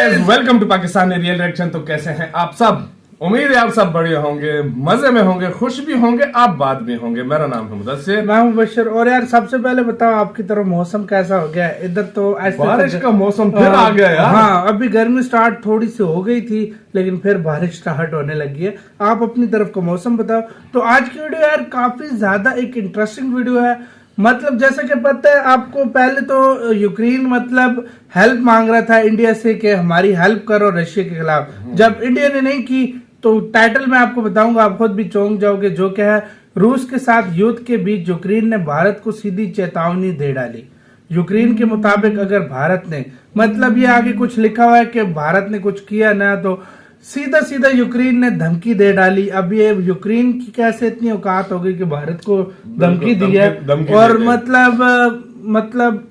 Guys, welcome to Pakistani real reaction. तो कैसे हैं आप सब? उम्मीद है आप सब बढ़िया होंगे, मजे में होंगे, खुश भी होंगे, आप बाद में होंगे। मेरा नाम है मुदस्सिर, मैं हूं बशर। और यार सबसे पहले बताओ आपकी तरफ मौसम कैसा हो गया है? इधर तो बारिश का मौसम फिर आ गया यार। हाँ, अभी गर्मी स्टार्ट थोड़ी सी हो गई थी, लेकिन फिर बारिश स्टार्ट होने लगी है। आप अपनी तरफ का मौसम बताओ। तो आज की वीडियो यार काफी ज्यादा एक इंटरेस्टिंग वीडियो है। मतलब जैसा कि पता है आपको, पहले तो यूक्रेन मतलब हेल्प मांग रहा था इंडिया से कि हमारी हेल्प करो रशिया के खिलाफ। जब इंडिया ने नहीं की तो टाइटल मैं आपको बताऊंगा, आप खुद भी चौंक जाओगे। जो क्या है, रूस के साथ युद्ध के बीच यूक्रेन ने भारत को सीधी चेतावनी दे डाली। यूक्रेन के मुताबिक अगर भारत ने, मतलब ये आगे कुछ लिखा हुआ है कि भारत ने कुछ किया ना तो सीधा सीधा यूक्रेन ने धमकी दे डाली। अब ये यूक्रेन की कैसे इतनी औकात हो गई कि भारत को धमकी दी है। और मतलब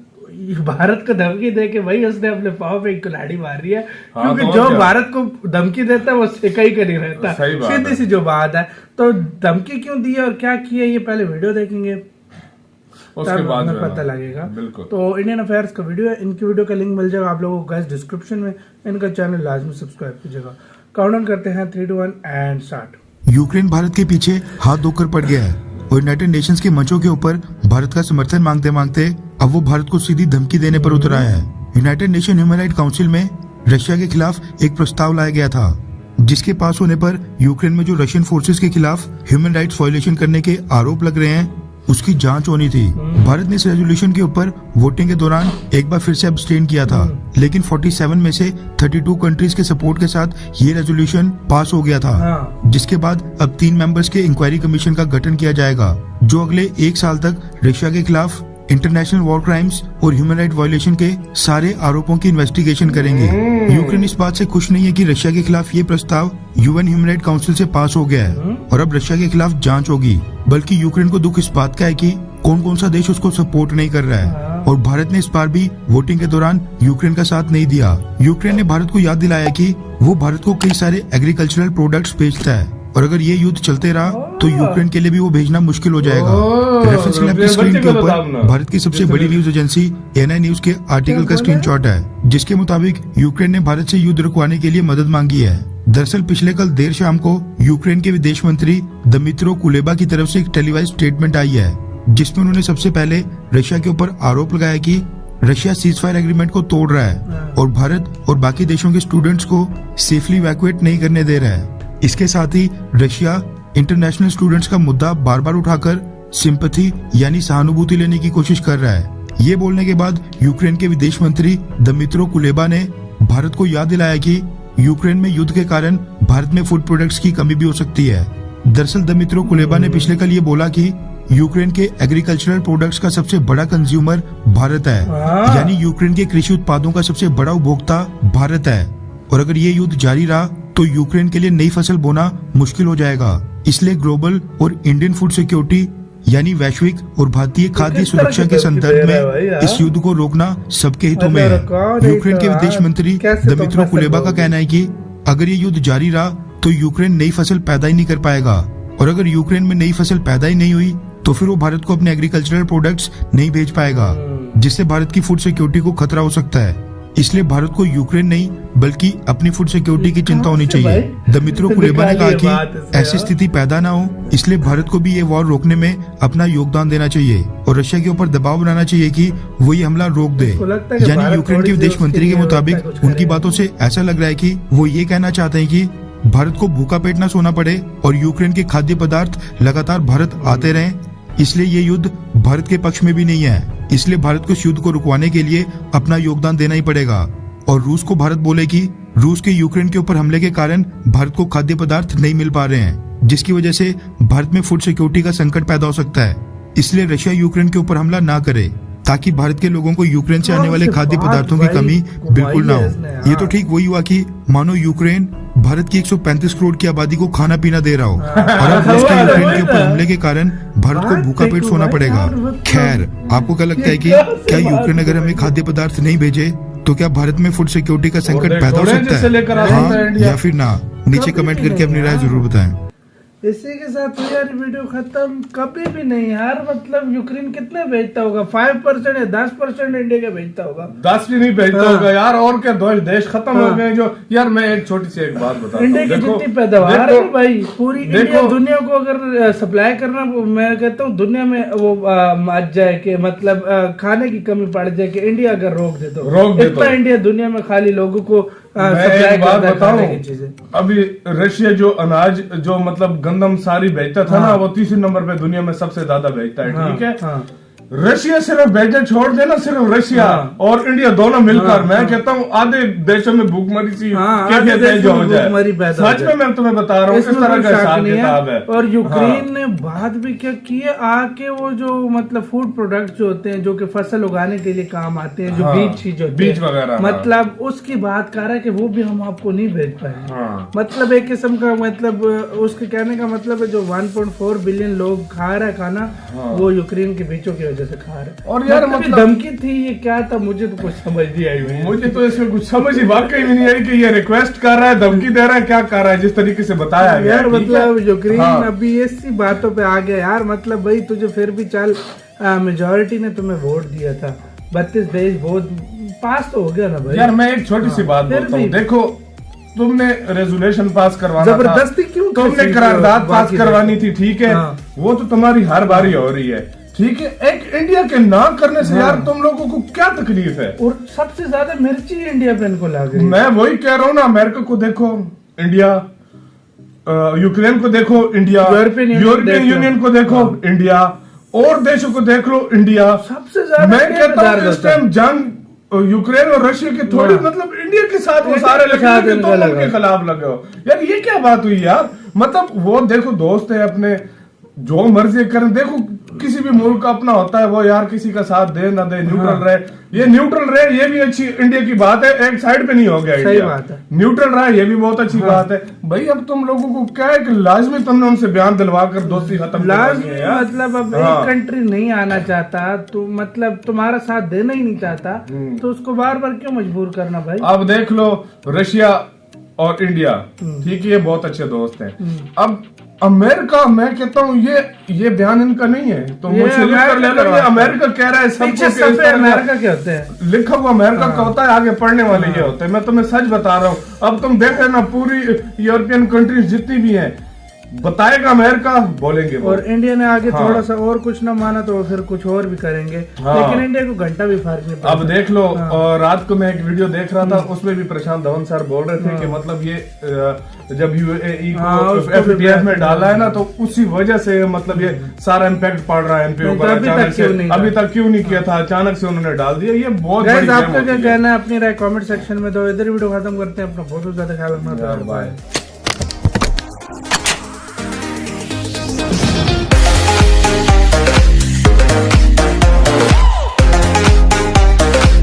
भारत को धमकी दे के भाई उसने अपने पाँव पे एक कुल्हाड़ी मारी है। क्योंकि जो भारत को धमकी देता है वो सिकाई कर ही रहता है, सीधी सी जो बात है। तो धमकी क्यों दी है और क्या किया, ये पहले वीडियो देखेंगे उसके बाद में पता लगेगा। तो इंडियन अफेयर्स का वीडियो है, इनकी वीडियो का लिंक मिल जाएगा आप लोगों को गाइस डिस्क्रिप्शन में। इनका चैनल लाजमी सब्सक्राइब कीजिएगा। काउंटडाउन करते हैं 3, 2, 1 एंड स्टार्ट। यूक्रेन भारत के पीछे हाथ धोकर पड़ गया है और यूनाइटेड नेशंस के मंचों के ऊपर भारत का समर्थन मांगते मांगते अब वो भारत को सीधी धमकी देने पर उतर आया है। United nation human right council में रशिया के खिलाफ एक प्रस्ताव लाया गया था, जिसके पास होने पर यूक्रेन में जो रशियन फोर्सेस के खिलाफ ह्यूमन राइट्स वायलेशन करने के आरोप लग रहे हैं उसकी जांच होनी थी। भारत ने इस रेजोल्यूशन के ऊपर वोटिंग के दौरान एक बार फिर से अब्सटेन किया था, लेकिन 47 में से 32 कंट्रीज के सपोर्ट के साथ ये रेजोल्यूशन पास हो गया था। जिसके बाद अब 3 मेंबर्स के इंक्वायरी कमीशन का गठन किया जाएगा, जो अगले 1 साल तक रशिया के खिलाफ इंटरनेशनल वॉर क्राइम्स और ह्यूमन राइट वायलेशन के सारे आरोपों की इन्वेस्टिगेशन करेंगे। यूक्रेन इस बात से खुश नहीं है कि रशिया के खिलाफ ये प्रस्ताव यूएन ह्यूमन राइट काउंसिल से पास हो गया है और अब रशिया के खिलाफ जांच होगी। बल्कि यूक्रेन को दुख इस बात का है कि कौन कौन सा देश उसको सपोर्ट नहीं कर रहा है और भारत ने इस बार भी वोटिंग के दौरान यूक्रेन का साथ नहीं दिया। यूक्रेन ने भारत को याद दिलाया कि वो भारत को कई सारे एग्रीकल्चरल प्रोडक्ट्स बेचता है और अगर ये युद्ध चलते रहा तो यूक्रेन के लिए भी वो भेजना मुश्किल हो जाएगा। रेफरेंस क्लिप की स्क्रीन के ऊपर भारत की सबसे बड़ी न्यूज एजेंसी एएनआई न्यूज के आर्टिकल का स्क्रीनशॉट है, जिसके मुताबिक यूक्रेन ने भारत से युद्ध रुकवाने के लिए मदद मांगी है। दरअसल पिछले कल देर शाम को यूक्रेन के विदेश मंत्री दमित्रो कुलेबा की तरफ से एक टेलीवाइज स्टेटमेंट आई है, जिसमें उन्होंने सबसे पहले रशिया के ऊपर आरोप लगाया कि रशिया सीजफायर एग्रीमेंट को तोड़ रहा है और भारत और बाकी देशों के स्टूडेंट्स को सेफली इवैक्यूएट नहीं करने दे रहा है। इसके साथ ही रशिया इंटरनेशनल स्टूडेंट्स का मुद्दा बार बार उठाकर सिंपैथी यानी सहानुभूति लेने की कोशिश कर रहा है। ये बोलने के बाद यूक्रेन के विदेश मंत्री दमित्रो कुलेबा ने भारत को याद दिलाया कि यूक्रेन में युद्ध के कारण भारत में फूड प्रोडक्ट्स की कमी भी हो सकती है। दरअसल दमित्रो कुलेबा ने पिछले कल ये बोला कि यूक्रेन के एग्रीकल्चरल प्रोडक्ट्स का सबसे बड़ा कंज्यूमर भारत है, यानी यूक्रेन के कृषि उत्पादों का सबसे बड़ा उपभोक्ता भारत है और अगर ये युद्ध जारी रहा तो यूक्रेन के लिए नई फसल बोना मुश्किल हो जाएगा। इसलिए ग्लोबल और इंडियन फूड सिक्योरिटी यानी वैश्विक और भारतीय खाद्य सुरक्षा के संदर्भ में इस युद्ध को रोकना सबके हितों में है। यूक्रेन के विदेश मंत्री दमित्रो कुलेबा का कहना है कि अगर ये युद्ध जारी रहा तो यूक्रेन नई फसल पैदा ही नहीं कर पाएगा और अगर यूक्रेन में नई फसल पैदा ही नहीं हुई तो फिर वो भारत को अपने एग्रीकल्चरल प्रोडक्ट्स नहीं भेज पाएगा, जिससे भारत की फूड सिक्योरिटी को खतरा हो सकता है। इसलिए भारत को यूक्रेन नहीं बल्कि अपनी फूड सिक्योरिटी की चिंता होनी चाहिए। दमित्रो कुलेबा ने कहा कि ऐसी स्थिति पैदा ना हो, इसलिए भारत को भी ये वॉर रोकने में अपना योगदान देना चाहिए और रशिया के ऊपर दबाव बनाना चाहिए कि वो ये हमला रोक दे। यानी यूक्रेन के विदेश मंत्री के मुताबिक उनकी बातों से ऐसा लग रहा है कि वो ये कहना चाहते हैं कि भारत को भूखा पेट न सोना पड़े और यूक्रेन के खाद्य पदार्थ लगातार भारत आते रहें। इसलिए ये युद्ध भारत के पक्ष में भी नहीं है, इसलिए भारत को इस युद्ध को रुकवाने के लिए अपना योगदान देना ही पड़ेगा। और रूस को भारत बोले कि रूस के यूक्रेन के ऊपर हमले के कारण भारत को खाद्य पदार्थ नहीं मिल पा रहे हैं, जिसकी वजह से भारत में फूड सिक्योरिटी का संकट पैदा हो सकता है। इसलिए रशिया यूक्रेन के ऊपर हमला ना करे ताकि भारत के लोगों को यूक्रेन से आने वाले खाद्य पदार्थों की कमी बिल्कुल ना हो। ये तो ठीक वही हुआ कि मानो यूक्रेन भारत की 135 करोड़ की आबादी को खाना पीना दे रहा हो और अब रूस के यूक्रेन के ऊपर हमले के कारण भारत को भूखा पेट सोना पड़ेगा। खैर, आपको क्या लगता है कि क्या यूक्रेन अगर हमें खाद्य पदार्थ नहीं भेजे तो क्या भारत में फूड सिक्योरिटी का संकट पैदा हो सकता है, हाँ या फिर ना? नीचे कमेंट करके अपनी राय जरूर बताएं। इसी के साथ हुई यार वीडियो खत्म। कभी भी नहीं यार, मतलब यूक्रेन कितने भेजता होगा? 5% या 10% इंडिया का भेजता होगा। 10 भी नहीं भेजता होगा यार। और क्या देश खत्म हो गए जो। यार मैं एक छोटी सी एक बात बताता हूँ। इंडिया की जितनी पैदावार है भाई, पूरी इंडिया दुनिया को अगर सप्लाई करना, मैं कहता हूँ दुनिया में वो मच जाए कि मतलब खाने की कमी पड़ जाए कि इंडिया अगर रोक दे तो इतना इंडिया दुनिया में खाली लोगों को मैं एक बात बताऊं, अभी रशिया जो अनाज जो मतलब गंदम सारी भेजता था ना, वो तीसरे नंबर पे दुनिया में सबसे ज्यादा भेजता है। ठीक है, रशिया सिर्फ भेजे छोड़ देना, सिर्फ रशिया और इंडिया दोनों मिलकर मैं कहता हूँ आधे देशों में भूखमरी सी कैफियत हो जाए। सच में मैं तुम्हें बता रहा हूँ इस तरह का हिसाब किताब है। और यूक्रेन ने बात भी क्या की है, आके वो जो मतलब फूड प्रोडक्ट जो होते हैं जो कि फसल उगाने के लिए काम आते हैं, जो बीज वगैरह, मतलब उसकी बात कर रहा है कि वो भी हम आपको नहीं भेज पाए। मतलब एक किस्म का मतलब उसके कहने का मतलब है जो 1.4 बिलियन लोग खा रहे खाना, वो यूक्रेन के बीचों की वजह से खा रहे। और यार मतलब धमकी थी, ये क्या था मुझे तो कुछ समझ नहीं आई। मुझे तो इसमें कुछ समझ ही वाकई भी नहीं आई कि ये रिक्वेस्ट कर रहा है, धमकी दे रहा है, क्या कर रहा है, जिस तरीके से बताया गया यार। मतलब यूक्रेन अभी ऐसी बातों पे आ गया यार। मतलब भाई तुझे फिर भी चल मेजोरिटी ने तुम्हें वोट दिया था, 32 देश वोट पास तो हो गया ना भाई। यार मैं एक छोटी सी बात बोलता हूँ, देखो तुमने रेजोल्यूशन पास करवाना जबरदस्ती क्यों, तुमने करारदाद पास करवानी थी। ठीक है, वो तो तुम्हारी हर बारी हो रही है। ठीक है, एक इंडिया के ना करने से यार तुम लोगों को क्या तकलीफ है? और सबसे ज्यादा मिर्ची इंडिया पे इनको लग रही है। मैं वही कह रहा हूँ ना, अमेरिका को देखो इंडिया, यूक्रेन को देखो इंडिया, यूरोपियन यूनियन को देखो इंडिया, और देशों को देख लो इंडिया। सबसे ज्यादा मैं कहता हूँ इस टाइम जंग यूक्रेन और रशिया की थोड़ी मतलब इंडिया के साथ वो सारे लगे, तुम उनके खिलाफ लगे हो यार। ये क्या बात हुई यार? मतलब वो देखो दोस्त है अपने, जो मर्जी करें। देखो किसी भी मुल्क का अपना होता है, वो यार किसी का साथ दे ना दे, न्यूट्रल रहे। ये न्यूट्रल रहे, ये भी अच्छी इंडिया की बात है, एक साइड पे नहीं हो गया सही बात है। न्यूट्रल रहा, ये भी बहुत अच्छी बात है भाई। अब तुम लोगों को क्या है कि लाजमी तुमने उनसे बयान दिलवा कर दोस्ती खत्म लाजमी मतलब अब एक कंट्री नहीं आना चाहता तो मतलब तुम्हारा साथ देना ही नहीं चाहता, तो उसको बार बार क्यों मजबूर करना भाई? अब देख लो रशिया और इंडिया, ठीक है, ये बहुत अच्छे दोस्त हैं। अब अमेरिका, मैं कहता हूँ ये बयान इनका नहीं है, तो मुझे कर लेना। ये अमेरिका कह रहा है सबको, अमेरिका क्या होते हैं लिखा हुआ अमेरिका का होता है, आगे पढ़ने वाले ये होते हैं। मैं तुम्हें सच बता रहा हूँ। अब तुम देख लेना पूरी यूरोपियन कंट्रीज जितनी भी हैं, बताएगा अमेरिका, बोलेंगे वो। और इंडिया ने आगे थोड़ा सा और कुछ ना माना तो फिर कुछ और भी करेंगे। लेकिन इंडिया को घंटा भी फर्क नहीं पड़ता। अब देख लो, और रात को मैं एक वीडियो देख रहा था, उसमें भी प्रशांत धवन सर बोल रहे थे कि मतलब ये जब यूएई को एफएटीएफ में डाला है ना, तो उसी वजह से मतलब ये सारा इम्पैक्ट पड़ रहा है इनके ऊपर। अभी तक क्यों नहीं किया था, अचानक से उन्होंने डाल दिया। ये बहुत आपका क्या कहना है? अपनी राय कमेंट सेक्शन में दो। इधर वीडियो खत्म करते हैं। अपना बहुत ज्यादा ख्याल रखना। बाय।